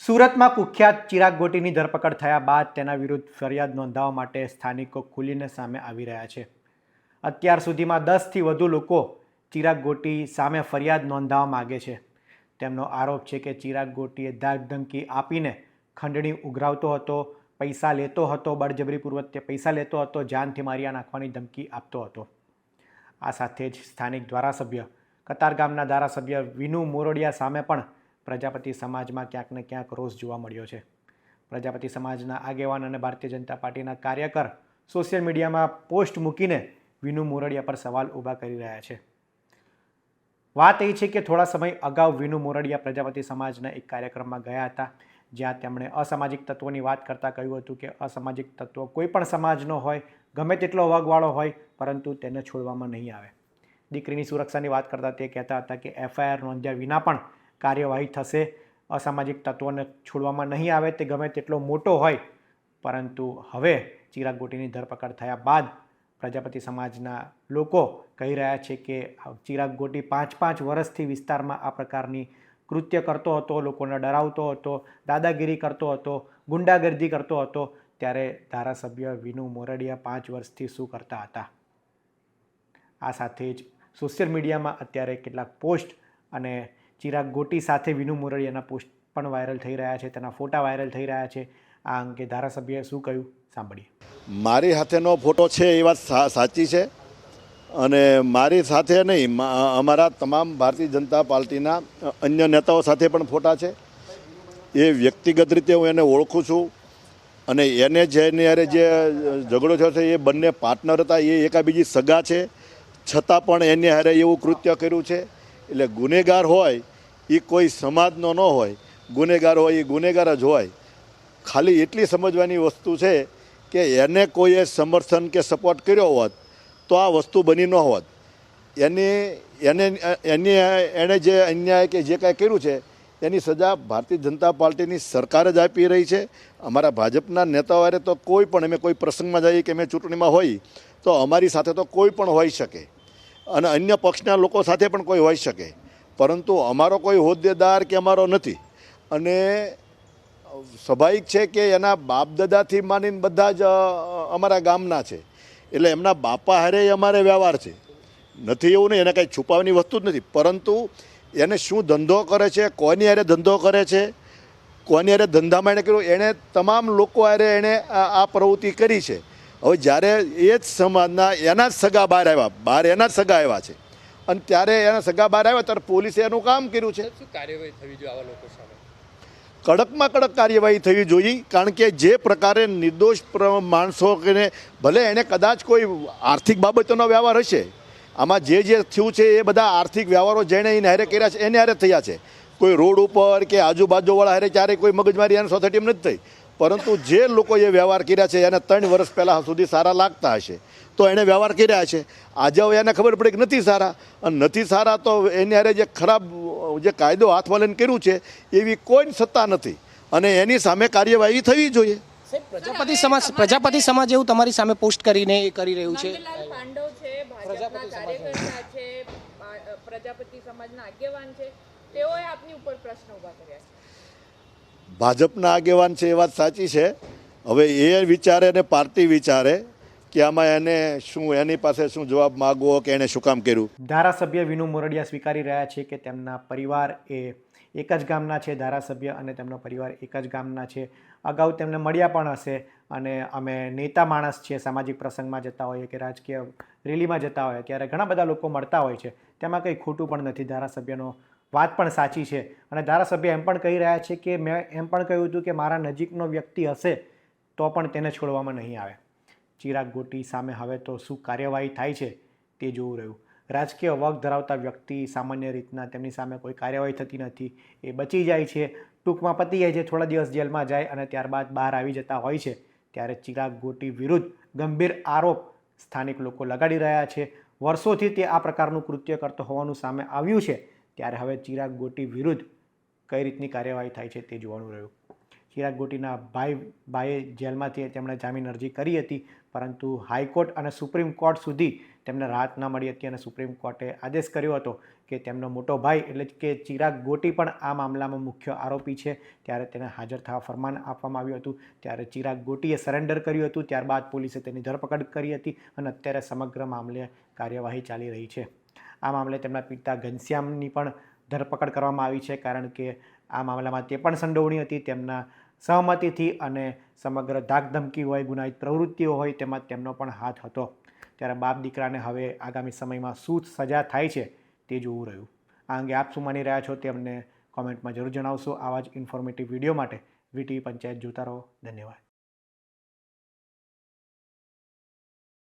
સુરતમાં કુખ્યાત ચિરાગ ગોટીની ધરપકડ થયા બાદ તેના વિરુદ્ધ ફરિયાદ નોંધાવવા માટે સ્થાનિકો ખુલીને સામે આવી રહ્યા છે. અત્યાર સુધીમાં 10થી વધુ લોકો ચિરાગ ગોટી સામે ફરિયાદ નોંધાવવા માગે છે. તેમનો આરોપ છે કે ચિરાગ ગોટીએ ધાકધમકી આપીને ખંડણી ઉઘરાવતો હતો, પૈસા લેતો હતો, બળજબરીપૂર્વક તે પૈસા લેતો હતો, જાનથી મારી નાખવાની ધમકી આપતો હતો. આ સાથે જ સ્થાનિક ધારાસભ્ય કતારગામના ધારાસભ્ય વિનુ મોરડિયા સામે પણ પ્રજાપતિ સમાજમાં ક્યાંક ને ક્યાંક રોષ જોવા મળ્યો છે. પ્રજાપતિ સમાજના આગેવાન અને ભારતીય જનતા પાર્ટીના કાર્યકર સોશિયલ મીડિયામાં પોસ્ટ મૂકીને વિનુ મોરડિયા પર સવાલ ઊભા કરી રહ્યા છે. વાત એ છે કે થોડા સમય અગાઉ વિનુ મોરડિયા પ્રજાપતિ સમાજના એક કાર્યક્રમમાં ગયા હતા, જ્યાં તેમણે અસામાજિક તત્વોની વાત કરતાં કહ્યું હતું કે અસામાજિક તત્વો કોઈ પણ સમાજનો હોય, ગમે તેટલો વગવાળો હોય, પરંતુ તેને છોડવામાં નહીં આવે. દીકરીની સુરક્ષાની વાત કરતાં તે કહેતા હતા કે FIR નોંધ્યા વિના પણ કાર્યવાહી થશે, અસામાજિક તત્વોને છોડવામાં નહીં આવે, તે ગમે તેટલો મોટો હોય. પરંતુ હવે ચિરાગ ગોટીની ધરપકડ થયા બાદ પ્રજાપતિ સમાજના લોકો કહી રહ્યા છે કે ચિરાગ ગોટી 5 વર્ષથી વિસ્તારમાં આ પ્રકારની કૃત્ય કરતો હતો, લોકોને ડરાવતો હતો, દાદાગીરી કરતો હતો, ગુંડાગર્દી કરતો હતો. ત્યારે ધારાસભ્ય વિનુ મોરડિયા 5 વર્ષથી શું કરતા હતા? આ સાથે જ સોશિયલ મીડિયામાં અત્યારે કેટલાક પોસ્ટ અને ચિરાગ ગોટી સાથે વિનુ મોરડિયાના પોસ્ટ પણ વાયરલ થઈ રહ્યા છે, તેના ફોટા વાયરલ થઈ રહ્યા છે. આ અંગે ધારાસભ્યએ શું કહ્યું સાંભળીએ. મારી સાથેનો ફોટો છે એ વાત સાચી છે, અને મારી સાથે નહીં, અમારા તમામ ભારતીય જનતા પાર્ટીના અન્ય નેતાઓ સાથે પણ ફોટા છે. એ વ્યક્તિગત રીતે હું એને ઓળખું છું, અને એને જેની હારે જે ઝઘડો થયો છે એ બંને પાર્ટનર હતા, એ એકાબીજી સગા છે, છતાં પણ એની હારે એવું કૃત્ય કર્યું છે. એટલે ગુનેગાર હોય એ કોઈ સમાજનો ન હોય, ગુનેગાર હોય એ ગુનેગાર જ હોય. ખાલી એટલી સમજવાની વસ્તુ છે કે એને કોઈએ સમર્થન કે સપોર્ટ કર્યો હોત તો આ વસ્તુ બની ન હોત. એણે જે અન્યાય કે જે કાંઈ કર્યું છે એની સજા ભારતીય જનતા પાર્ટીની સરકાર જ આપી રહી છે. અમારા ભાજપના નેતાઓ હારે તો કોઈ પણ, અમે કોઈ પ્રસંગમાં જઈએ કે અમે ચૂંટણીમાં હોય તો અમારી સાથે તો કોઈ પણ હોઈ શકે, અને અન્ય પક્ષના લોકો સાથે પણ કોઈ હોઈ શકે, પરંતુ અમારો કોઈ હોદ્દેદાર કે અમારો નથી. અને સ્વાભાવિક છે કે એના બાપ દાદાથી માનીને બધા જ અમારા ગામના છે, એટલે એમના બાપા હારે અમારે વ્યવહાર છે. નથી એવું નહીં, એને કાંઈ છુપાવવાની વસ્તુ જ નથી. પરંતુ એને શું ધંધો કરે છે, કોની હારે ધંધો કરે છે, કોની હારે ધંધામાં એણે કર્યું, એણે તમામ લોકો હારે એણે આ પ્રવૃત્તિ કરી છે. હવે જ્યારે એ જ સમાજના એના જ સગા બહાર એના જ સગા આવ્યા છે, અને ત્યારે એના સગા બહાર આવ્યા ત્યારે પોલીસે એનું કામ કર્યું છે. શું કાર્યવાહી થવી જોઈએ આવા લોકો સામે? કડકમાં કડક કાર્યવાહી થવી જોઈએ, કારણ કે જે પ્રકારે નિર્દોષ માણસોને, ભલે એણે કદાચ કોઈ આર્થિક બાબતોનો વ્યવહાર હશે, આમાં જે થયું છે એ બધા આર્થિક વ્યવહારો જેણે એને હારે કર્યા છે એને હારે થયા છે. કોઈ રોડ ઉપર કે આજુબાજુવાળા હારે ક્યારેય કોઈ મગજમારી એને સોસાયટીમાં નથી થઈ. પરંતુ જે લોકોએ વ્યવહાર કર્યા છે એને 3 વર્ષ પહેલાં સુધી સારા લાગતા હશે તો એણે વ્યવહાર કર્યા છે. આજે હવે એને ખબર પડે કે નથી સારા, અને નથી સારા તો એની હારે જે ખરાબ જે કાયદો હાથમાં લઈને કર્યું છે એવી કોઈ સત્તા નથી, અને એની સામે કાર્યવાહી થવી જોઈએ. પ્રજાપતિ સમાજ એવું તમારી સામે પોસ્ટ કરીને એ કરી રહ્યું છે. પાંડવ છે, ભાજપના કાર્યકર્તા છે, પ્રજાપતિ સમાજના આગેવાન છે, તેઓએ આપની ઉપર પ્રશ્ન ઊભા કર્યા છે. ભાજપના આગેવાન છે એ વાત સાચી છે. હવે એ વિચારે ને પાર્ટી વિચારે કે આમાં એને શું, એની પાસે શું જવાબ માગવો કે એણે શું કામ કર્યું. ધારાસભ્ય વિનુ મોરડિયા સ્વીકારી રહ્યા છે કે તેમના પરિવાર એ એક જ ગામના છે. ધારાસભ્ય અને તેમનો પરિવાર એક જ ગામના છે. અગાઉ તેમને મળ્યા પણ હશે, અને અમે નેતા માણસ છીએ, સામાજિક પ્રસંગમાં જતા હોઈએ કે રાજકીય રેલીમાં જતા હોઈએ ત્યારે ઘણા બધા લોકો મળતા હોય છે, તેમાં કંઈ ખોટું પણ નથી. ધારાસભ્યનો વાત પણ સાચી છે, અને ધારાસભ્ય એમ પણ કહી રહ્યા છે કે મેં એમ પણ કહ્યું હતું કે મારા નજીકનો વ્યક્તિ હશે તો પણ તેને છોડવામાં નહીં આવે. ચિરાગ ગોટી સામે હવે તો શું કાર્યવાહી થાય છે તે જોવું રહ્યું. રાજકીય વગ ધરાવતા વ્યક્તિ સામાન્ય રીતના તેમની સામે કોઈ કાર્યવાહી થતી નથી, એ બચી જાય છે, ટૂંકમાં પતી જાય છે, થોડા દિવસ જેલમાં જાય અને ત્યારબાદ બહાર આવી જતા હોય છે. ત્યારે ચિરાગ ગોટી વિરુદ્ધ ગંભીર આરોપ સ્થાનિક લોકો લગાડી રહ્યા છે. વર્ષોથી તે આ પ્રકારનું કૃત્ય કરતો હોવાનું સામે આવ્યું છે. ત્યારે હવે ચિરાગ ગોટી વિરુદ્ધ કઈ રીતની કાર્યવાહી થાય છે તે જોવાનું રહ્યું. ચિરાગ ગોટીના ભાઈએ જેલમાંથી તેમણે જામીન અરજી કરી હતી, પરંતુ હાઈકોર્ટ અને સુપ્રીમ કોર્ટ સુધી તેમને રાહત ન મળી હતી અને સુપ્રીમ કોર્ટે આદેશ કર્યો હતો કે તેમનો મોટો ભાઈ એટલે કે ચિરાગ ગોટી પણ આ મામલામાં મુખ્ય આરોપી છે, ત્યારે તેને હાજર થવા ફરમાન આપવામાં આવ્યું હતું. ત્યારે ચિરાગ ગોટીએ સરેન્ડર કર્યું હતું. ત્યારબાદ પોલીસે તેની ધરપકડ કરી હતી અને અત્યારે સમગ્ર મામલે કાર્યવાહી ચાલી રહી છે. આ મામલે તેમના પિતા ઘનશ્યામની પણ ધરપકડ કરવામાં આવી છે, કારણ કે આ મામલામાં તે પણ સંડોવણી હતી. તેમના સહમતિથી અને સમગ્ર ધાકધમકી હોય, ગુનાહિત પ્રવૃત્તિઓ હોય તેમાં તેમનો પણ હાથ હતો. ત્યારે બાપ દીકરાને હવે આગામી સમયમાં શું સજા થાય છે તે જોવું રહ્યું. આ અંગે આપ શું માની રહ્યા છો તે અમને કોમેન્ટમાં જરૂર જણાવશો. આવા જ ઇન્ફોર્મેટિવ વિડીયો માટે વીટીવી પંચાયત જોતા રહો. ધન્યવાદ.